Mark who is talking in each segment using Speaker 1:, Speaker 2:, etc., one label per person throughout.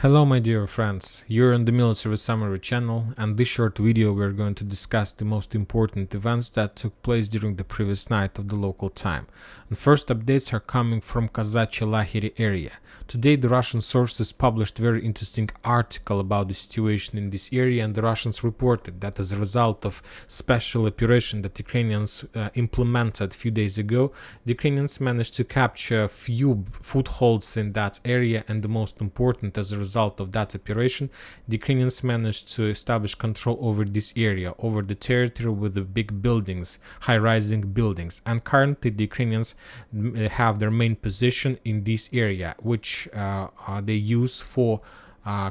Speaker 1: Hello my dear friends, you're on the Military Summary channel, and this short video we're going to discuss the most important events that took place during the previous night of the local time. The first updates are coming from Kazachi Lahiri area. Today the Russian sources published a very interesting article about the situation in this area, and the Russians reported that as a result of special operation that Ukrainians implemented a few days ago, the Ukrainians managed to capture a few footholds in that area, and the most important, as a result of that operation, the Ukrainians managed to establish control over this area, over the territory with the big buildings, high-rising buildings. And currently the Ukrainians have their main position in this area, which they use for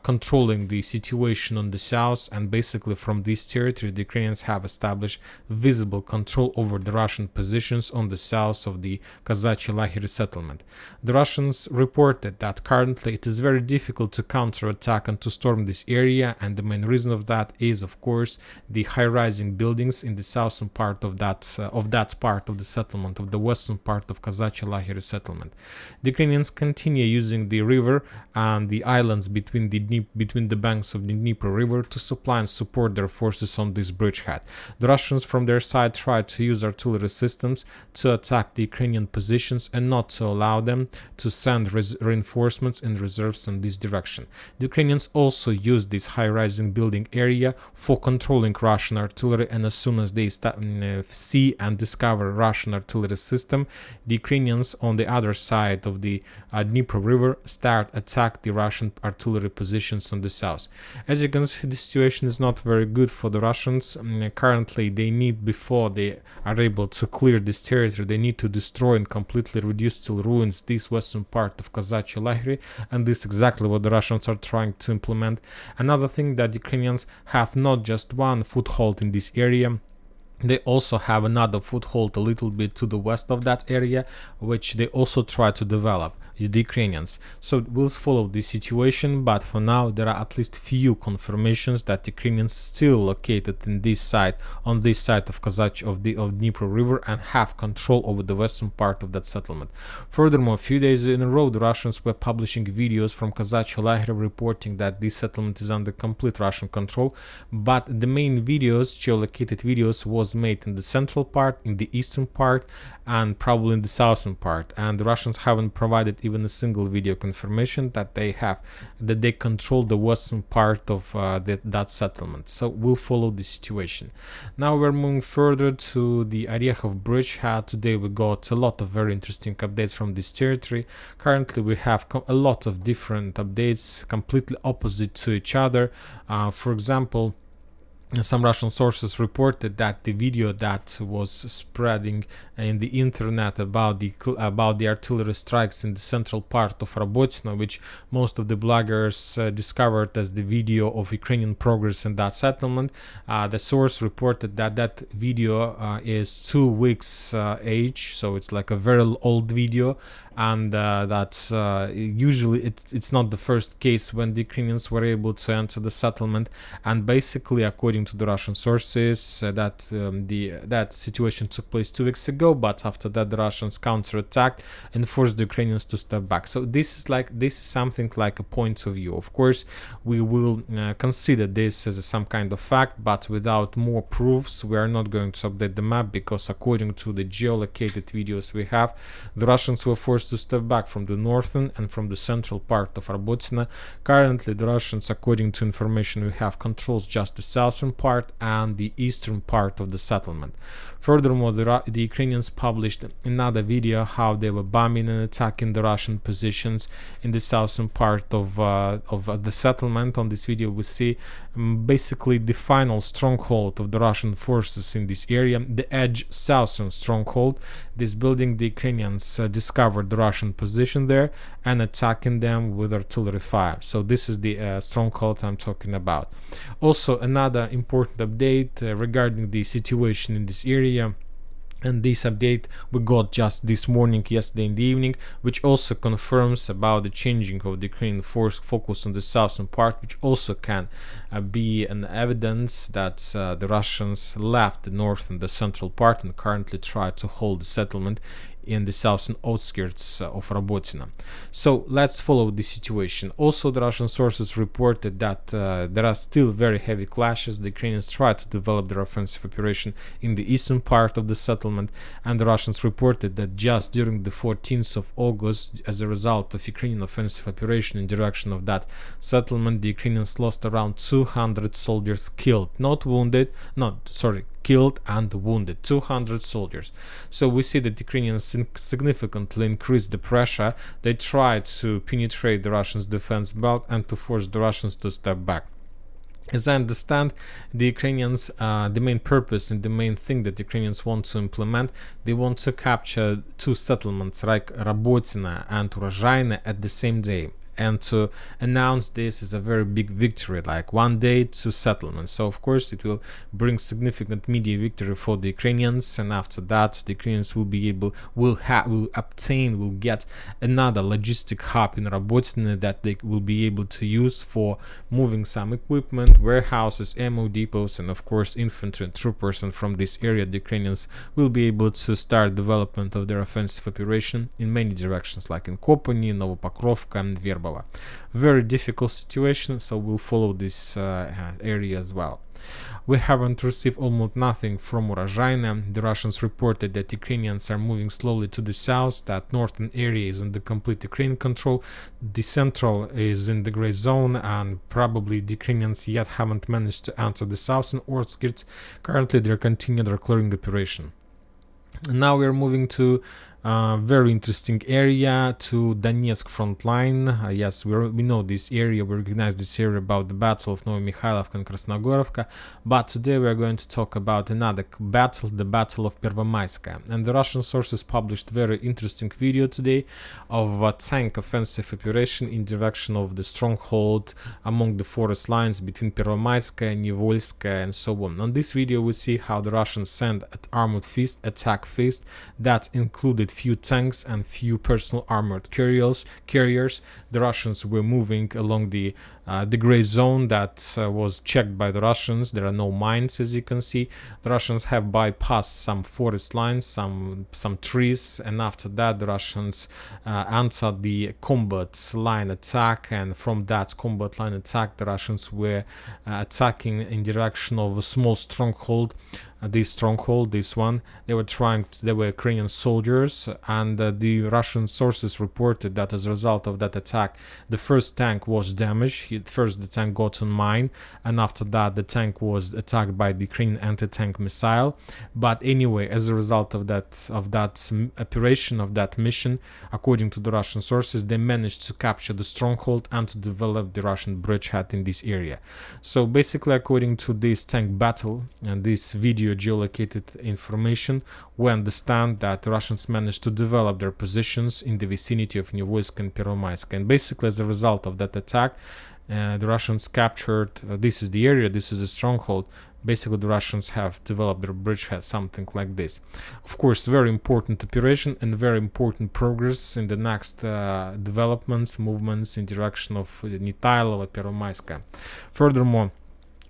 Speaker 1: controlling the situation on the south, and basically from this territory the Ukrainians have established visible control over the Russian positions on the south of the Kazachi Lahiri settlement. The Russians reported that currently it is very difficult to counterattack and to storm this area, and the main reason of that is, of course, the high-rising buildings in the southern part of that part of the settlement, of the western part of Kazachi Lahiri settlement. The Ukrainians continue using the river and the islands between the banks of the Dnieper River to supply and support their forces on this bridgehead. The Russians from their side tried to use artillery systems to attack the Ukrainian positions and not to allow them to send reinforcements and reserves in this direction. The Ukrainians also used this high-rising building area for controlling Russian artillery, and as soon as they see and discover Russian artillery system, the Ukrainians on the other side of the Dnieper River start attack the Russian artillery positions on the south. As you can see, the situation is not very good for the Russians. Currently they need, before they are able to clear this territory, they need to destroy and completely reduce to ruins this western part of Kazachi Lahiri, and this is exactly what the Russians are trying to implement. Another thing, that Ukrainians have not just one foothold in this area, they also have another foothold a little bit to the west of that area, which they also try to develop, the Ukrainians. So we'll follow this situation, but for now there are at least few confirmations that Ukrainians still located in this side, on this side of Kozachi, of Dnieper River, and have control over the western part of that settlement. Furthermore, a few days in a row the Russians were publishing videos from Kazachi Lahiri reporting that this settlement is under complete Russian control, but the main videos, geolocated videos, was made in the central part, in the eastern part, and probably in the southern part, and the Russians haven't provided even a single video confirmation that they control the western part of that settlement. So we'll follow the situation. Now we're moving further to the Orekhov bridgehead. Today we got a lot of very interesting updates from this territory. Currently we have a lot of different updates completely opposite to each other. For example, some Russian sources reported that the video that was spreading in the internet about the artillery strikes in the central part of Robotino, which most of the bloggers discovered as the video of Ukrainian progress in that settlement, the source reported that that video is 2 weeks age, so it's like a very old video, and that's usually it's not the first case when the Ukrainians were able to enter the settlement. And basically, according to the Russian sources, that situation took place 2 weeks ago, but after that the Russians counterattacked and forced the Ukrainians to step back. So this is something like a point of view. Of course, we will consider this as some kind of fact, but without more proofs we are not going to update the map, because according to the geolocated videos we have, the Russians were forced to step back from the northern and from the central part of Robotino. Currently the Russians, according to information we have, controls just the southern part and the eastern part of the settlement. Furthermore, the Ukrainians published another video how they were bombing and attacking the Russian positions in the southern part of the settlement. On this video we see basically the final stronghold of the Russian forces in this area, the Edge southern stronghold. This building, the Ukrainians discovered the Russian position there and attacking them with artillery fire. So this is the stronghold I'm talking about. Also, another important update regarding the situation in this area, and this update we got just this morning, yesterday in the evening, which also confirms about the changing of the Ukrainian force focus on the southern part, which also can be an evidence that the Russians left the north and the central part and currently try to hold the settlement in the southern outskirts of Robotino. So let's follow the situation. Also, the Russian sources reported that there are still very heavy clashes. The Ukrainians tried to develop their offensive operation in the eastern part of the settlement, and the Russians reported that just during the 14th of August, as a result of Ukrainian offensive operation in direction of that settlement, the Ukrainians lost around 200 soldiers killed, not wounded, killed and wounded, 200 soldiers. So we see that the Ukrainians significantly increased the pressure. They tried to penetrate the Russians' defense belt and to force the Russians to step back. As I understand, the Ukrainians, the main purpose and the main thing that Ukrainians want to implement, they want to capture two settlements like Robotino and Urozhaine at the same day, and to announce this as a very big victory, like one day, two settlements. So of course it will bring significant media victory for the Ukrainians, and after that the Ukrainians will be able, will get another logistic hub in Robotino that they will be able to use for moving some equipment, warehouses, ammo depots, and of course infantry and troopers. And from this area the Ukrainians will be able to start development of their offensive operation in many directions, like in Kopany, Novopokrovka and Verbova. Very difficult situation, so we'll follow this area as well. We haven't received almost nothing from Urozhaine. The Russians reported that Ukrainians are moving slowly to the south, that northern area is under complete Ukrainian control, the central is in the gray zone, and probably the Ukrainians yet haven't managed to enter the southern outskirts. Currently they're continuing their clearing operation. Now we're moving to very interesting area, to Donetsk front line. Yes, we know this area, we recognize this area about the battle of Novomikhailivka and Krasnogorovka, but today we are going to talk about another battle, the battle of Pervomayska. And the Russian sources published very interesting video today of a tank offensive operation in direction of the stronghold among the forest lines between Pervomayska, Nivolskaya and so on. On this video we see how the Russians sent an armored attack fist that included few tanks and few personal armored carriers. The Russians were moving along the gray zone that was checked by the Russians. There are no mines, as you can see. The Russians have bypassed some forest lines, some trees, and after that the Russians answered the combat line attack, and from that combat line attack the Russians were attacking in direction of a small stronghold. This one, they were Ukrainian soldiers, and the Russian sources reported that as a result of that attack, the first tank was damaged. First the tank got on mine, and after that the tank was attacked by the Ukrainian anti-tank missile. But anyway, as a result of that operation, of that mission, according to the Russian sources, they managed to capture the stronghold and to develop the Russian bridgehead in this area. So basically, according to this tank battle and this video geolocated information, we understand that the Russians managed to develop their positions in the vicinity of Nivolsk and Pervomaysk. And basically, as a result of that attack, the Russians captured, this is the area, this is the stronghold. Basically, the Russians have developed their bridgehead, something like this. Of course, very important operation and very important progress in the next developments, movements in direction of Nitailova, Pervomayska. Furthermore,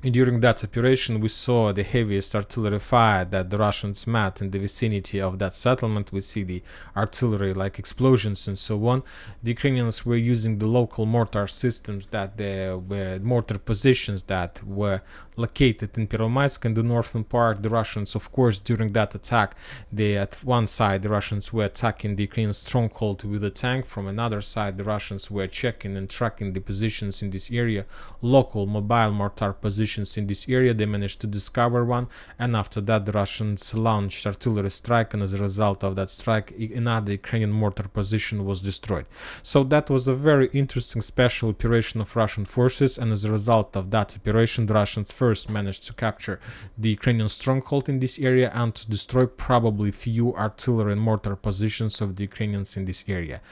Speaker 1: during that operation, we saw the heaviest artillery fire that the Russians met in the vicinity of that settlement. We see the artillery, like explosions and so on. The Ukrainians were using the local mortar systems, that there were mortar positions that were located in Pervomaysk in the northern part. The Russians, of course, during that attack, at one side the Russians were attacking the Ukrainian stronghold with a tank. From another side, the Russians were checking and tracking the positions in this area, local mobile mortar positions in this area. They managed to discover one, and after that the Russians launched artillery strike, and as a result of that strike another Ukrainian mortar position was destroyed. So that was a very interesting special operation of Russian forces, and as a result of that operation the Russians first managed to capture the Ukrainian stronghold in this area and to destroy probably few artillery and mortar positions of the Ukrainians in this area.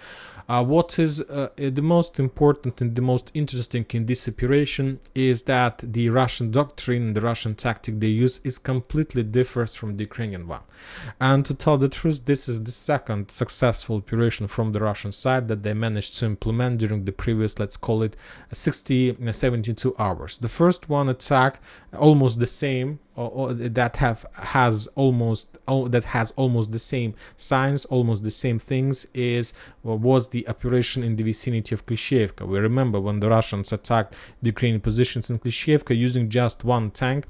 Speaker 1: What is the most important and the most interesting in this operation is that the Russian doctrine, the Russian tactic they use is completely differs from the Ukrainian one. And to tell the truth, this is the second successful operation from the Russian side that they managed to implement during the previous, let's call it 72 hours. The first one attack, almost the same that has almost the same signs, almost the same things, was the operation in the vicinity of Klishchiivka. We remember when the Russians attacked the Ukrainian positions in Klishchiivka using just one tank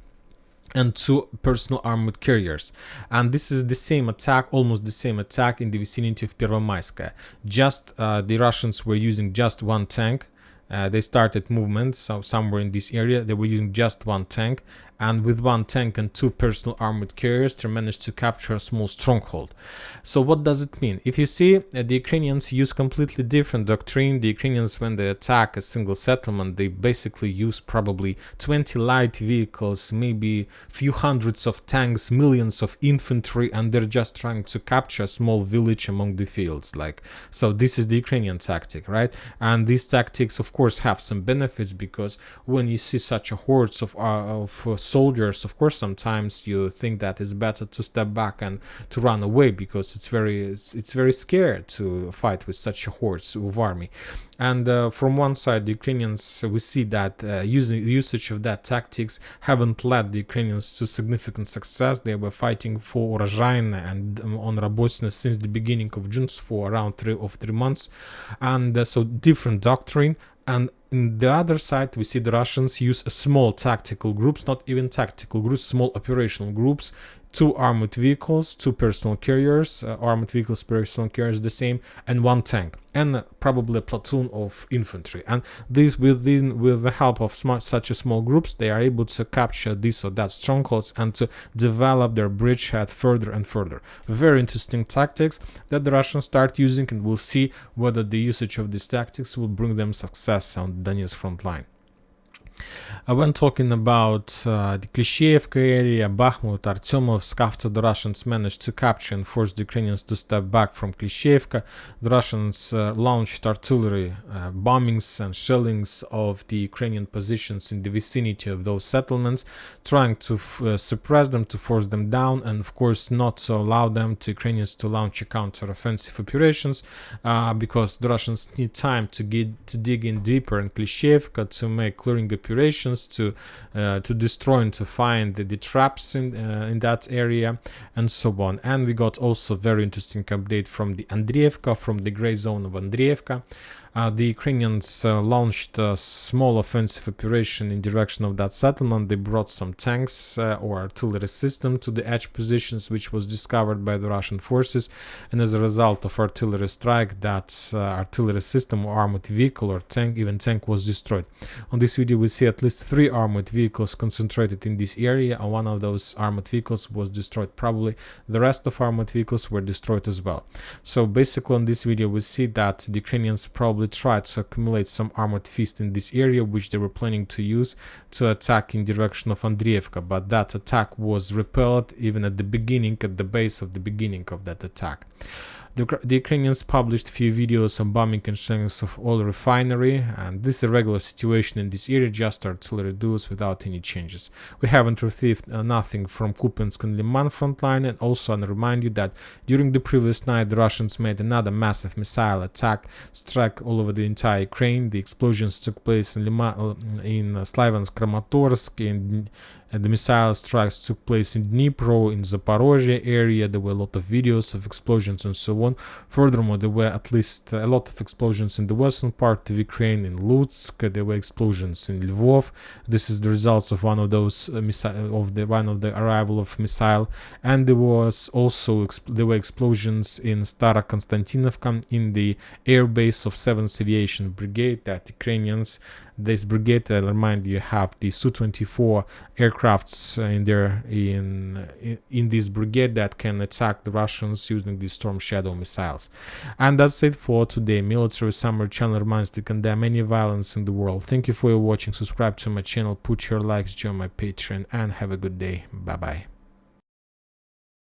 Speaker 1: and 2 personal armored carriers, and this is the same attack, almost the same attack in the vicinity of Pervomaiskaya. Just the Russians were using just one tank. They started movement, so somewhere in this area they were using just one tank, and with one tank and 2 personal armored carriers they managed to capture a small stronghold. So what does it mean? If you see, the Ukrainians use completely different doctrine. The Ukrainians, when they attack a single settlement, they basically use probably 20 light vehicles, maybe few hundreds of tanks, millions of infantry, and they're just trying to capture a small village among the fields. So this is the Ukrainian tactic, right? And these tactics of course have some benefits, because when you see such a hordes of soldiers, of course sometimes you think that it's better to step back and to run away, because it's very scary to fight with such a hordes of army. And from one side, the Ukrainians, we see that usage of that tactics haven't led the Ukrainians to significant success. They were fighting for Urozhaino and on Robotino since the beginning of June, for around 3 months, and so different doctrine. And on the other side, we see the Russians use small tactical groups, not even tactical groups, small operational groups, 2 armored vehicles, 2 personal carriers, armored vehicles, personal carriers the same, and 1 tank, and probably a platoon of infantry. And this, with the help of such a small groups, they are able to capture this or that strongholds and to develop their bridgehead further and further. Very interesting tactics that the Russians start using, and we'll see whether the usage of these tactics will bring them success on the Donetsk front line. When talking about the Klishchiivka area, Bakhmut, Artyomovsk, after the Russians managed to capture and force the Ukrainians to step back from Klishchiivka, the Russians launched artillery bombings and shellings of the Ukrainian positions in the vicinity of those settlements, trying to suppress them, to force them down, and of course not to allow them, to Ukrainians, to launch a counter-offensive operations, because the Russians need time to dig in deeper in Klishchiivka, to make clearing operations, to destroy and to find the traps in that area, and so on. And we got also very interesting update from the Andriivka, from the gray zone of Andriivka. The Ukrainians launched a small offensive operation in direction of that settlement. They brought some tanks or artillery system to the edge positions, which was discovered by the Russian forces, and as a result of artillery strike, that artillery system or armored vehicle or tank was destroyed. On this video we see at least 3 armored vehicles concentrated in this area, and one of those armored vehicles was destroyed. Probably the rest of armored vehicles were destroyed as well. So basically on this video we see that the Ukrainians probably tried to accumulate some armored fist in this area, which they were planning to use to attack in direction of Andriivka, but that attack was repelled even at the beginning, at the base of the beginning of that attack. The Ukrainians published few videos on bombing and shellings of oil refinery, and this is a regular situation in this area, just artillery duels without any changes. We haven't received nothing from Kupiansk and Liman front line, and also I remind you that during the previous night the Russians made another massive missile attack, struck all over the entire Ukraine. The explosions took place in Liman, in Slaviansk, Kramatorsk, and the missile strikes took place in Dnipro, in Zaporozhye area. There were a lot of videos of explosions and so on. Furthermore, there were at least a lot of explosions in the western part of Ukraine, in Lutsk. There were explosions in Lvov. This is the results of one of those one of the arrival of missile. And there was also there were explosions in Stara Konstantinovka, in the air base of 7th Aviation Brigade. That Ukrainians, this brigade, I remind you, have the Su-24 aircrafts in this brigade that can attack the Russians using the Storm Shadow missiles. And that's it for today. Military Summary channel reminds to condemn any violence in the world. Thank you for your watching. Subscribe to my channel, put your likes, join my Patreon, and have a good day. Bye bye.